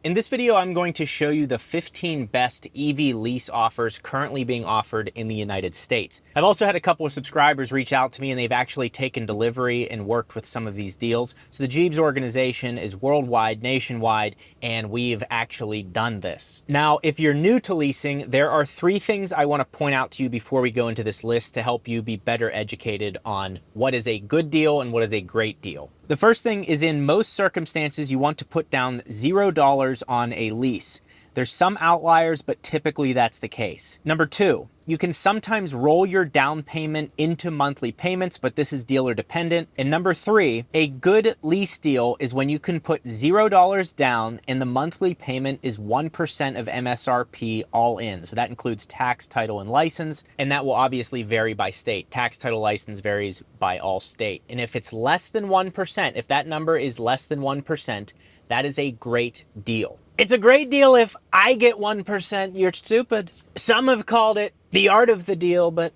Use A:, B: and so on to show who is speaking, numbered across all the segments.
A: In this video, I'm going to show you the 15 best EV lease offers currently being offered in the United States. I've also had a couple of subscribers reach out to me and they've actually taken delivery and worked with some of these deals. So the Gjeebs organization is worldwide, nationwide, and we've actually done this. Now, if you're new to leasing, there are 3 things I want to point out to you before we go into this list to help you be better educated on what is a good deal and what is a great deal. The first thing is, in most circumstances, you want to put down $0 on a lease. There's some outliers, but typically that's the case. Number 2, you can sometimes roll your down payment into monthly payments, but this is dealer dependent. And number 3, a good lease deal is when you can put $0 down and the monthly payment is 1% of MSRP all in. So that includes tax, title, and license, and that will obviously vary by state. Tax, title, license varies by all state. And if it's less than 1%, if that number is less than 1%, that is a great deal. It's a great deal if I get 1%, you're stupid. Some have called it the art of the deal, but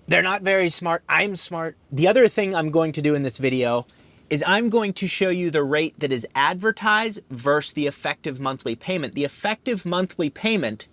A: they're not very smart. I'm smart. The other thing I'm going to do in this video is I'm going to show you the rate that is advertised versus the effective monthly payment. The effective monthly payment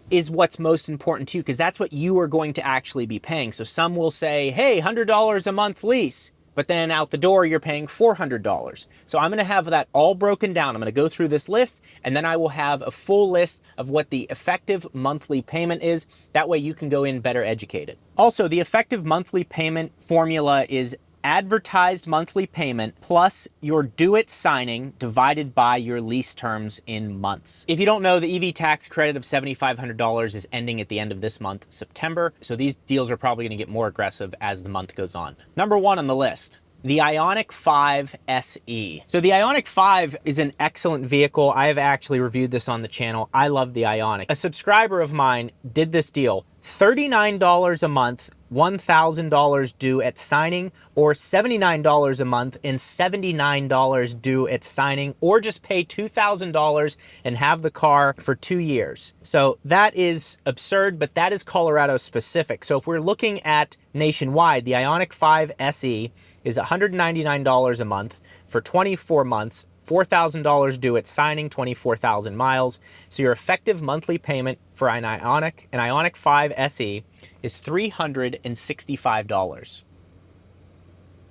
A: is what's most important to you because that's what you are going to actually be paying. So some will say, hey, $100 a month lease. But then out the door, you're paying $400. So I'm going to have that all broken down. I'm going to go through this list, and then I will have a full list of what the effective monthly payment is. That way you can go in better educated. Also, the effective monthly payment formula is advertised monthly payment plus your due-it signing divided by your lease terms in months. If you don't know, the EV tax credit of $7,500 is ending at the end of this month, September. So these deals are probably going to get more aggressive as the month goes on. Number 1 on the list, the Ioniq 5 SE. So the Ioniq 5 is an excellent vehicle. I have actually reviewed this on the channel. I love the Ioniq. A subscriber of mine did this deal, $39 a month, $1,000 due at signing, or $79 a month and $79 due at signing, or just pay $2,000 and have the car for 2 years. So that is absurd, but that is Colorado specific. So if we're looking at nationwide, the Ioniq 5 SE is $199 a month for 24 months, $4,000 due at signing, 24,000 miles. So your effective monthly payment for an Ioniq 5 SE is $365.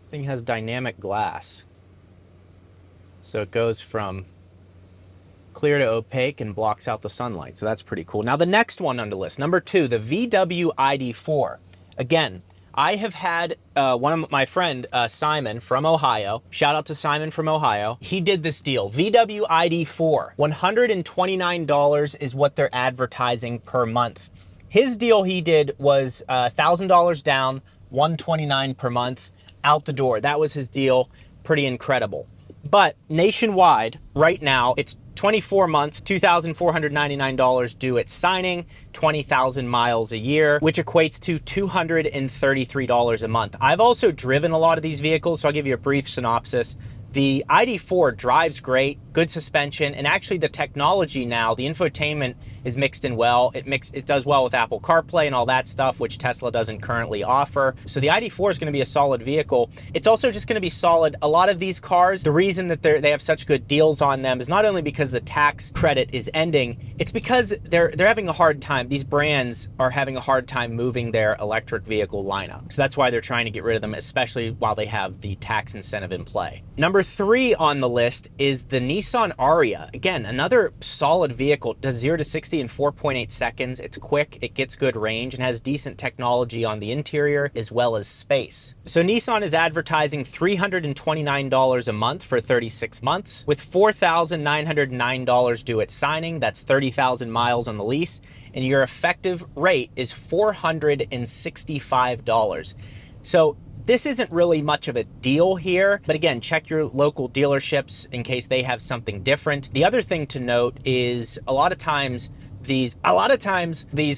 A: Thing has dynamic glass. So it goes from clear to opaque and blocks out the sunlight. So that's pretty cool. Now the next one on the list, number 2, the VW ID4. Again, I have had one of my friend, Simon from Ohio. Shout out to Simon from Ohio. He did this deal. VW ID4, $129 is what they're advertising per month. His deal he did was $1,000 down, $129 per month, out the door. That was his deal. Pretty incredible. But nationwide, right now, it's 24 months, $2,499 due at signing, 20,000 miles a year, which equates to $233 a month. I've also driven a lot of these vehicles, so I'll give you a brief synopsis. The ID4 drives great, good suspension, and actually the technology now, the infotainment is mixed in well. It does well with Apple CarPlay and all that stuff, which Tesla doesn't currently offer. So the ID4 is going to be a solid vehicle. It's also just going to be solid. A lot of these cars, the reason that they have such good deals on them is not only because the tax credit is ending, it's because they're having a hard time. These brands are having a hard time moving their electric vehicle lineup. So that's why they're trying to get rid of them, especially while they have the tax incentive in play. Number 3 on the list is the Nissan Ariya. Again, another solid vehicle. Does 0 to 60 in 4.8 seconds. It's quick, it gets good range, and has decent technology on the interior as well as space. So Nissan is advertising $329 a month for 36 months with $4,909 due at signing. That's 30,000 miles on the lease, and your effective rate is $465. So this isn't really much of a deal here, but again, check your local dealerships in case they have something different. The other thing to note is a lot of times these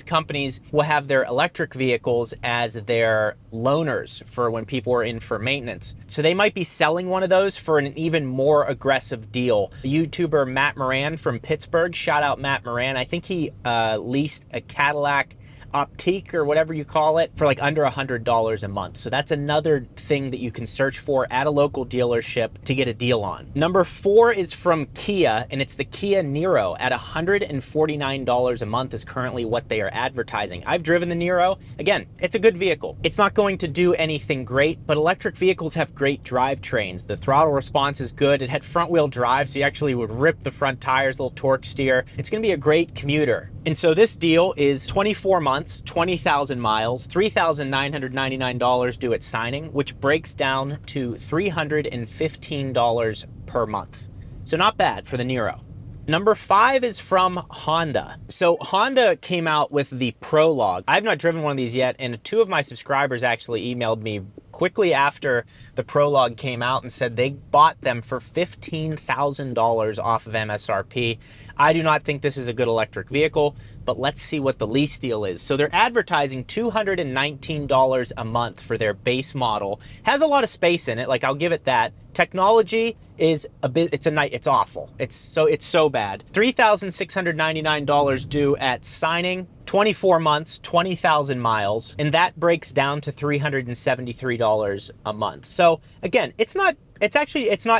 A: companies will have their electric vehicles as their loaners for when people are in for maintenance. So they might be selling one of those for an even more aggressive deal. YouTuber Matt Moran from Pittsburgh, shout out Matt Moran. I think he leased a Cadillac Optique or whatever you call it, for like under $100 a month. So that's another thing that you can search for at a local dealership to get a deal on. Number 4 is from Kia, and it's the Kia Niro at $149 a month is currently what they are advertising. I've driven the Niro. Again, it's a good vehicle. It's not going to do anything great, but electric vehicles have great drivetrains. The throttle response is good. It had front wheel drive, so you actually would rip the front tires, little torque steer. It's going to be a great commuter. And so this deal is 24 months, 20,000 miles, $3,999 due at signing, which breaks down to $315 per month. So not bad for the Niro. Number 5 is from Honda. So Honda came out with the Prologue. I've not driven one of these yet, and 2 of my subscribers actually emailed me quickly after the Prologue came out and said they bought them for $15,000 off of MSRP. I do not think this is a good electric vehicle, but let's see what the lease deal is. So they're advertising $219 a month for their base model. Has a lot of space in it, like I'll give it that. Technology is a bit, it's awful. It's so bad. $3,699 due at signing, 24 months, 20,000 miles, and that breaks down to $373 a month. So again, it's not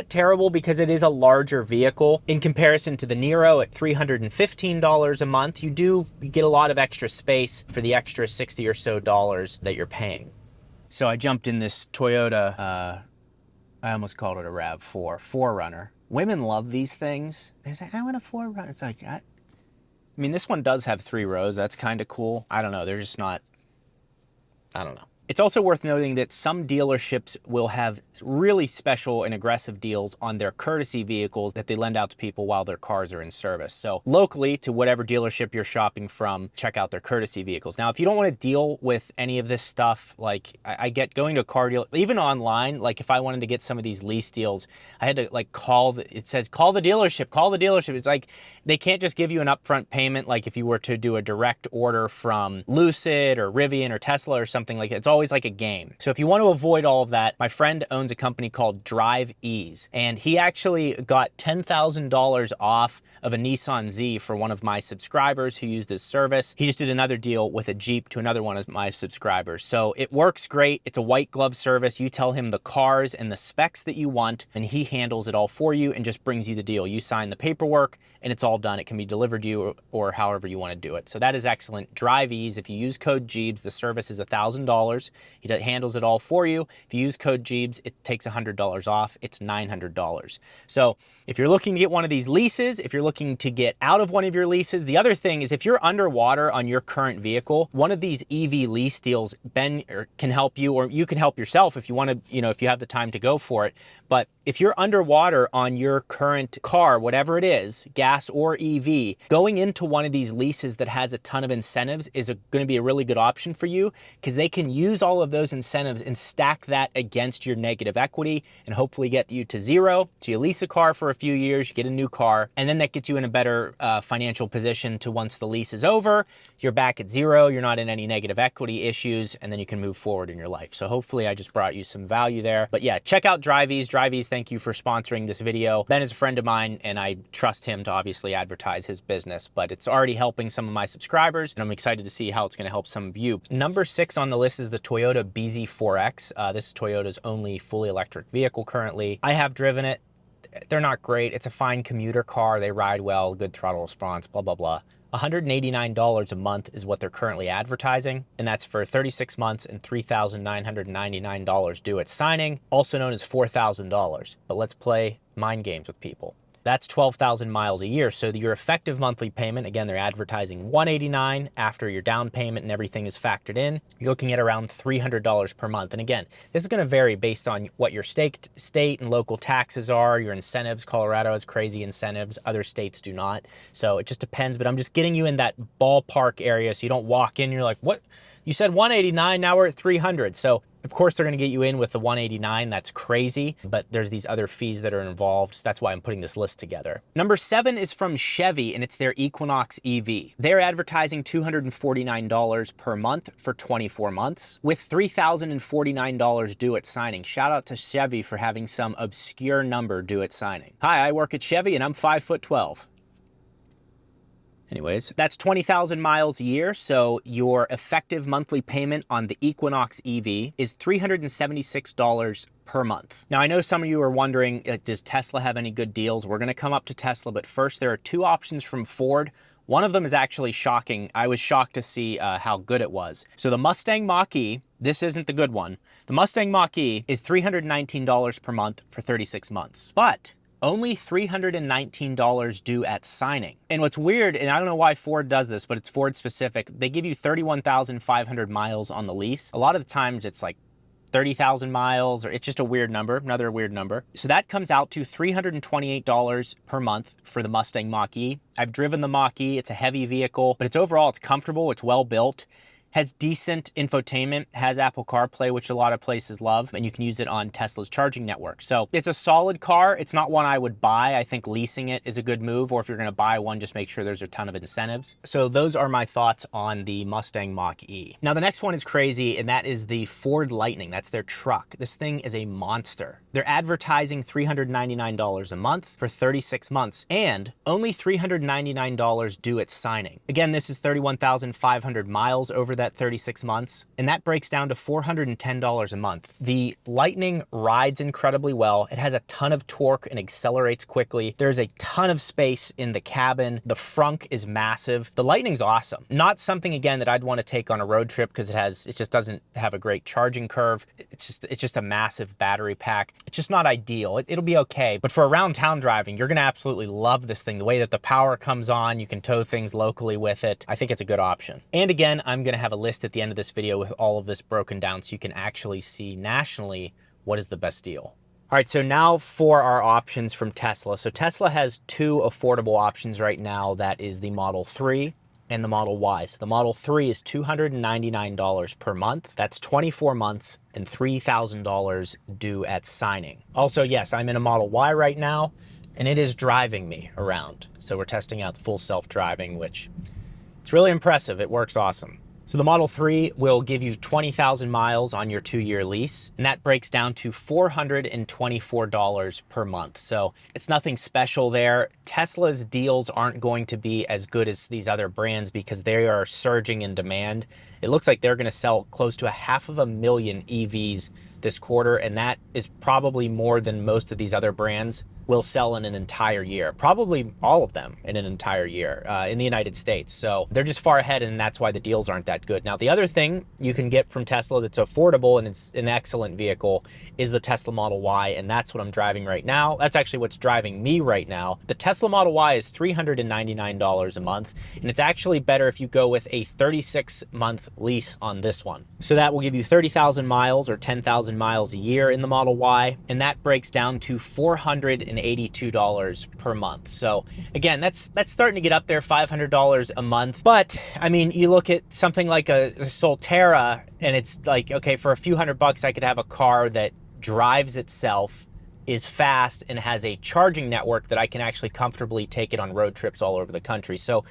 A: terrible because it is a larger vehicle in comparison to the Niro at $315 a month. You get a lot of extra space for the extra $60 or so that you're paying. So I jumped in this Toyota, I almost called it a RAV4, 4Runner. Women love these things. They're like, I want a 4Runner. It's like, I mean, this one does have 3 rows. That's kind of cool. I don't know. They're just not, I don't know. It's also worth noting that some dealerships will have really special and aggressive deals on their courtesy vehicles that they lend out to people while their cars are in service. So locally, to whatever dealership you're shopping from, check out their courtesy vehicles. Now, if you don't want to deal with any of this stuff, like I get going to a car deal, even online, like if I wanted to get some of these lease deals, I had to like it says, call the dealership, call the dealership. It's like, they can't just give you an upfront payment like if you were to do a direct order from Lucid or Rivian or Tesla or something like that. It's always like a game. So if you want to avoid all of that, my friend owns a company called DriveEasier, and he actually got $10,000 off of a Nissan Z for one of my subscribers who used his service. He just did another deal with a Jeep to another one of my subscribers. So it works great. It's a white glove service. You tell him the cars and the specs that you want, and he handles it all for you and just brings you the deal. You sign the paperwork and it's all done. It can be delivered to you or however you want to do it. So that is excellent. DriveEasier, if you use code Gjeebs, the service is $1,000. He handles it all for you. If you use code Gjeebs, it takes $100 off. It's $900. So if you're looking to get one of these leases, if you're looking to get out of one of your leases, the other thing is if you're underwater on your current vehicle, one of these EV lease deals, Ben can help you, or you can help yourself if you want to, if you have the time to go for it. But if you're underwater on your current car, whatever it is, gas or EV, going into one of these leases that has a ton of incentives is going to be a really good option for you, because they can use all of those incentives and stack that against your negative equity and hopefully get you to zero. So you lease a car for a few years, you get a new car, and then that gets you in a better financial position to once the lease is over, you're back at zero, you're not in any negative equity issues, and then you can move forward in your life. So hopefully I just brought you some value there. But yeah, check out DriveEasier. Thank you for sponsoring this video. Ben is a friend of mine and I trust him to obviously advertise his business, but it's already helping some of my subscribers and I'm excited to see how it's going to help some of you. Number 6 on the list is the Toyota BZ4X. This is Toyota's only fully electric vehicle currently. I have driven it. They're not great. It's a fine commuter car. They ride well, good throttle response, blah, blah, blah. $189 a month is what they're currently advertising, and that's for 36 months and $3,999 due at signing, also known as $4,000. But let's play mind games with people. That's 12,000 miles a year. So your effective monthly payment, again, they're advertising $189 after your down payment and everything is factored in. You're looking at around $300 per month. And again, this is going to vary based on what your state and local taxes are, your incentives. Colorado has crazy incentives. Other states do not. So it just depends. But I'm just getting you in that ballpark area so you don't walk in and you're like, what? You said 189, now we're at 300. So of course they're going to get you in with the 189. That's crazy, but there's these other fees that are involved. So that's why I'm putting this list together. Number 7 is from Chevy, and it's their Equinox EV. They're advertising $249 per month for 24 months with $3,049 due at signing. Shout out to Chevy for having some obscure number due at signing. Hi, I work at Chevy and I'm 5'12". Anyways, that's 20,000 miles a year, so your effective monthly payment on the Equinox EV is $376 per month. Now, I know some of you are wondering, like, does Tesla have any good deals? We're gonna come up to Tesla, but first there are two options from Ford. One of them is actually shocking. I was shocked to see how good it was. So the Mustang Mach-E, this isn't the good one. The Mustang Mach-E is $319 per month for 36 months, but only $319 due at signing. And what's weird, and I don't know why Ford does this, but it's Ford specific, they give you 31,500 miles on the lease. A lot of the times it's like 30,000 miles, or it's just a weird number, another weird number. So that comes out to $328 per month for the Mustang Mach-E. I've driven the Mach-E, it's a heavy vehicle, but it's comfortable, it's well built. Has decent infotainment, has Apple CarPlay, which a lot of places love, and you can use it on Tesla's charging network. So it's a solid car. It's not one I would buy. I think leasing it is a good move, or if you're gonna buy one, just make sure there's a ton of incentives. So those are my thoughts on the Mustang Mach-E. Now the next one is crazy, and that is the Ford Lightning. That's their truck. This thing is a monster. They're advertising $399 a month for 36 months, and only $399 due at signing. Again, this is 31,500 miles over that 36 months, and that breaks down to $410 a month. The Lightning rides incredibly well. It has a ton of torque and accelerates quickly. There's a ton of space in the cabin. The frunk is massive. The Lightning's awesome. Not something, again, that I'd want to take on a road trip because it just doesn't have a great charging curve. It's just a massive battery pack. It's just not ideal. It'll be okay, but for around town driving, you're gonna absolutely love this thing. The way that the power comes on, you can tow things locally with it. I think it's a good option. And again, I'm gonna have a list at the end of this video with all of this broken down so you can actually see nationally what is the best deal. All right, so now for our options from Tesla. So Tesla has two affordable options right now. That is the Model 3 and the Model Y. So the Model 3 is $299 per month. That's 24 months and $3,000 due at signing. Also, yes, I'm in a Model Y right now, and it is driving me around. So we're testing out the full self-driving, which it's really impressive. It works awesome. So the Model 3 will give you 20,000 miles on your 2-year lease, and that breaks down to $424 per month. So it's nothing special there. Tesla's deals aren't going to be as good as these other brands because they are surging in demand. It looks like they're going to sell close to 500,000 EVs this quarter, and that is probably more than most of these other brands will sell in an entire year. Probably all of them in an entire year in the United States. So they're just far ahead, and that's why the deals aren't that good. Now, the other thing you can get from Tesla that's affordable and it's an excellent vehicle is the Tesla Model Y, and that's what I'm driving right now. That's actually what's driving me right now. The Tesla Model Y is $399 a month, and it's actually better if you go with a 36-month lease on this one. So that will give you 30,000 miles or 10,000 miles a year in the Model Y, and that breaks down to $482 per month. So again, that's starting to get up there, $500 a month. But I mean, you look at something like a Solterra, and it's like, okay, for a few $100 I could have a car that drives itself, is fast, and has a charging network that I can actually comfortably take it on road trips all over the country. So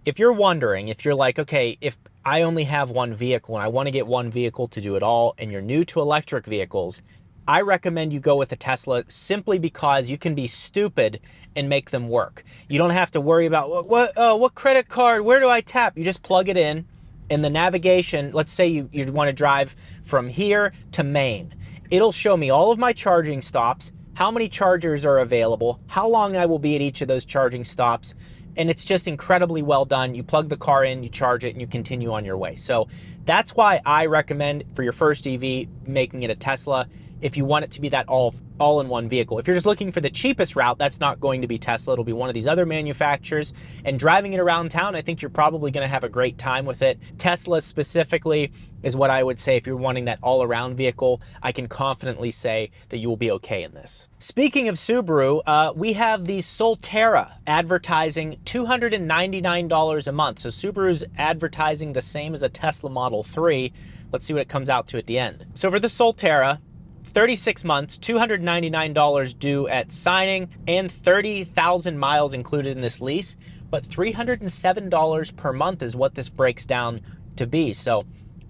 A: if you're wondering, if you're like, okay, if I only have one vehicle and I want to get one vehicle to do it all, and you're new to electric vehicles, I recommend you go with a Tesla simply because you can be stupid and make them work. You don't have to worry about what credit card, where do I tap? You just plug it in, and the navigation, let's say you want to drive from here to Maine. It'll show me all of my charging stops, how many chargers are available, how long I will be at each of those charging stops, and it's just incredibly well done. You plug the car in, you charge it, and you continue on your way. So that's why I recommend for your first EV, making it a Tesla. If you want it to be that all-in-one vehicle. If you're just looking for the cheapest route, that's not going to be Tesla. It'll be one of these other manufacturers. And driving it around town, I think you're probably going to have a great time with it. Tesla specifically is what I would say if you're wanting that all-around vehicle. I can confidently say that you will be okay in this. Speaking of Subaru, we have the Solterra advertising $299 a month. So Subaru's advertising the same as a Tesla Model 3. Let's see what it comes out to at the end. So for the Solterra, 36 months, $299 due at signing, and 30,000 miles included in this lease, but $307 per month is what this breaks down to be. So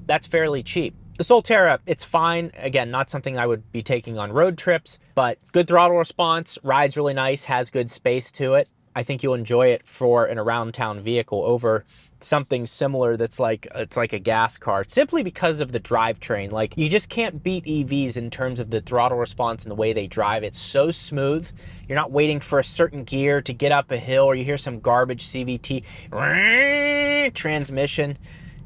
A: that's fairly cheap. The Solterra, it's fine. Again, not something I would be taking on road trips, but good throttle response, rides really nice, has good space to it. I think you'll enjoy it for an around town vehicle over something similar that's like, it's like a gas car, simply because of the drivetrain. Like, you just can't beat EVs in terms of the throttle response and the way they drive. It's so smooth. You're not waiting for a certain gear to get up a hill, or you hear some garbage CVT transmission.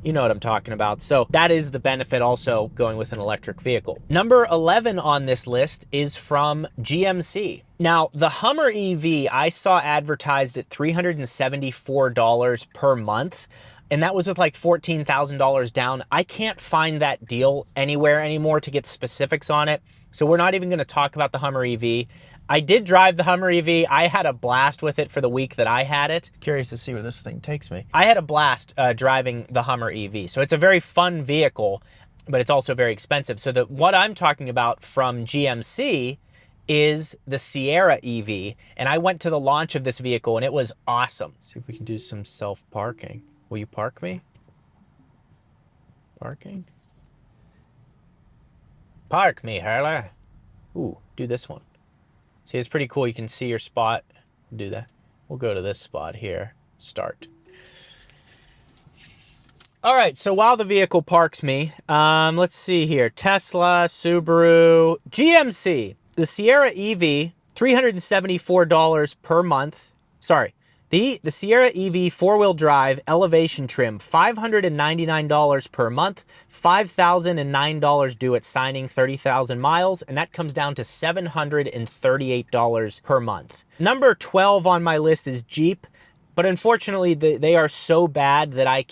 A: You know what I'm talking about. So that is the benefit also going with an electric vehicle. Number 11 on this list is from GMC. Now, the Hummer EV, I saw advertised at $374 per month, and that was with like $14,000 down. I can't find that deal anywhere anymore to get specifics on it, so we're not even going to talk about the Hummer EV. I did drive the Hummer EV. I had a blast with it for the week that I had it. Curious to see where this thing takes me. I had a blast driving the Hummer EV. So it's a very fun vehicle, but it's also very expensive. So what I'm talking about from GMC is the Sierra EV. And I went to the launch of this vehicle, and it was awesome. Let's see if we can do some self-parking. Will you park me? Parking? Park me, Harley. Ooh, do this one. See, it's pretty cool. You can see your spot. Do that. We'll go to this spot here. Start. All right, so while the vehicle parks me, let's see here. Tesla, Subaru, GMC. The Sierra EV, $374 per month. Sorry. The Sierra EV four-wheel drive elevation trim, $599 per month, $5,009 due at signing, 30,000 miles, and that comes down to $738 per month. Number 12 on my list is Jeep, but unfortunately they are so bad that I'm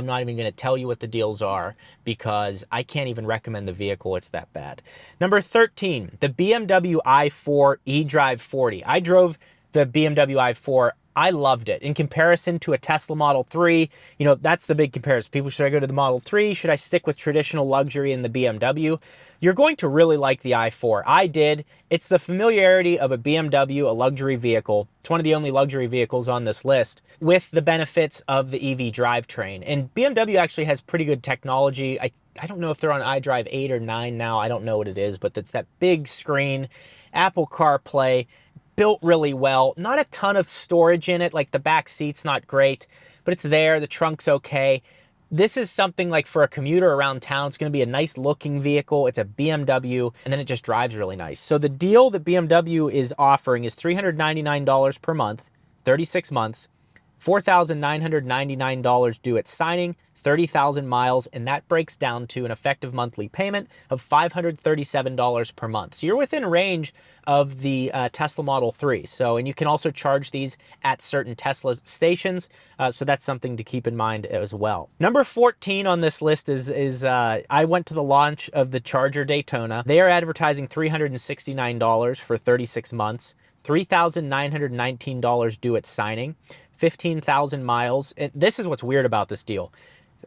A: not even going to tell you what the deals are, because I can't even recommend the vehicle. It's that bad. Number 13, the BMW i4 eDrive 40. I drove the BMW i4. I loved it. In comparison to a Tesla Model 3, you know, that's the big comparison. People, should I go to the Model 3? Should I stick with traditional luxury in the BMW? You're going to really like the i4. I did. It's the familiarity of a BMW, a luxury vehicle. It's one of the only luxury vehicles on this list, with the benefits of the EV drivetrain. And BMW actually has pretty good technology. I don't know if they're on iDrive 8 or 9 now. I don't know what it is, but it's that big screen, Apple CarPlay, built really well. Not a ton of storage in it, like the back seat's not great, but it's there. The trunk's okay. This is something like for a commuter around town. It's going to be a nice looking vehicle. It's a BMW, and then it just drives really nice. So the deal that BMW is offering is $399 per month, 36 months, $4,999 due at signing, 30,000 miles, and that breaks down to an effective monthly payment of $537 per month. So you're within range of the Tesla Model 3. So, and you can also charge these at certain Tesla stations. So that's something to keep in mind as well. Number 14 on this list is I went to the launch of the Charger Daytona. They are advertising $369 for 36 months. $3,919 due at signing, 15,000 miles. This is what's weird about this deal.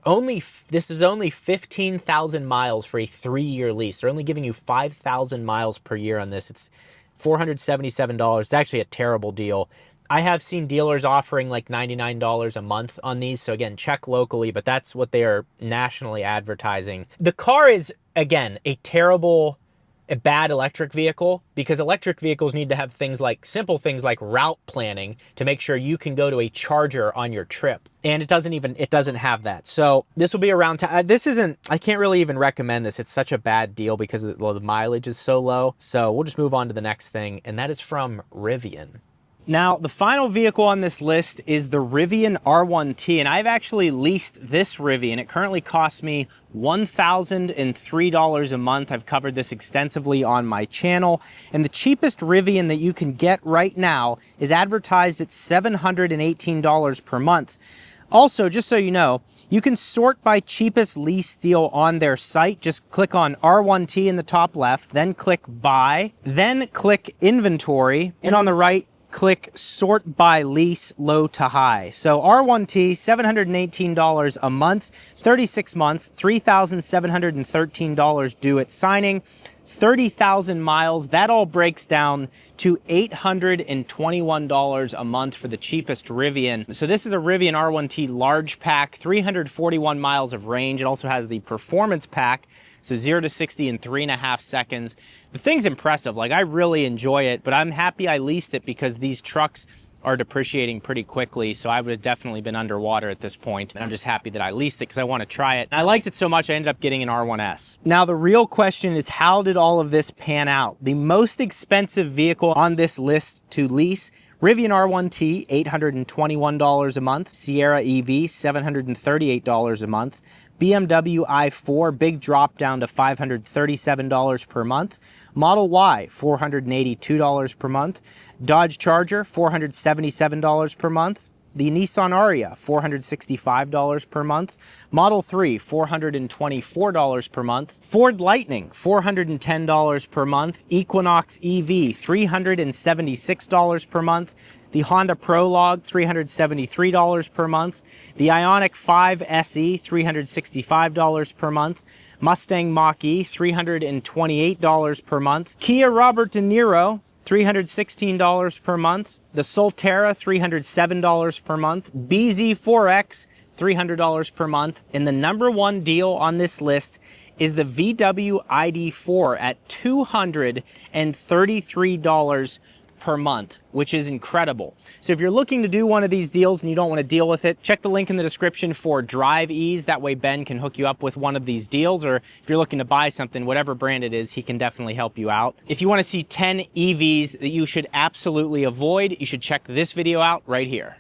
A: This is only 15,000 miles for a 3-year lease. They're only giving you 5,000 miles per year on this. It's $477. It's actually a terrible deal. I have seen dealers offering like $99 a month on these. So again, check locally, but that's what they are nationally advertising. The car is, again, a bad electric vehicle, because electric vehicles need to have things like simple things like route planning to make sure you can go to a charger on your trip. And it doesn't have that. So this will be around I can't really even recommend this. It's such a bad deal because the mileage is so low. So we'll just move on to the next thing, and that is from Rivian. Now, the final vehicle on this list is the Rivian R1T, and I've actually leased this Rivian. It currently costs me $1,003 a month. I've covered this extensively on my channel, and the cheapest Rivian that you can get right now is advertised at $718 per month. Also, just so you know, you can sort by cheapest lease deal on their site. Just click on R1T in the top left, then click Buy, then click Inventory, and on the right, click Sort by Lease, Low to High. So R1T, $718 a month, 36 months, $3,713 due at signing, 30,000 miles. That all breaks down to $821 a month for the cheapest Rivian. So this is a Rivian R1T large pack, 341 miles of range. It also has the performance pack, so 0 to 60 in 3.5 seconds. The thing's impressive. Like, I really enjoy it, but I'm happy I leased it because these trucks are depreciating pretty quickly, so I would have definitely been underwater at this point. And I'm just happy that I leased it because I want to try it. And I liked it so much I ended up getting an R1S. Now the real question is, how did all of this pan out? The most expensive vehicle on this list to lease: Rivian R1T, $821 a month. Sierra EV, $738 a month. BMW i4, big drop down to $537 per month. Model Y, $482 per month. Dodge Charger, $477 per month. The Nissan Ariya, $465 per month. Model 3, $424 per month. Ford Lightning, $410 per month. Equinox EV, $376 per month. The Honda Prologue, $373 per month. The Ioniq 5 SE, $365 per month. Mustang Mach-E, $328 per month. Kia Robert De Niro, $316 per month. The Solterra, $307 per month. BZ4X, $300 per month. And the number one deal on this list is the VW ID4 at $233 per month, which is incredible. So if you're looking to do one of these deals and you don't want to deal with it, check the link in the description for DriveEase. That way Ben can hook you up with one of these deals, or if you're looking to buy something, whatever brand it is, he can definitely help you out. If you want to see 10 EVs that you should absolutely avoid, you should check this video out right here.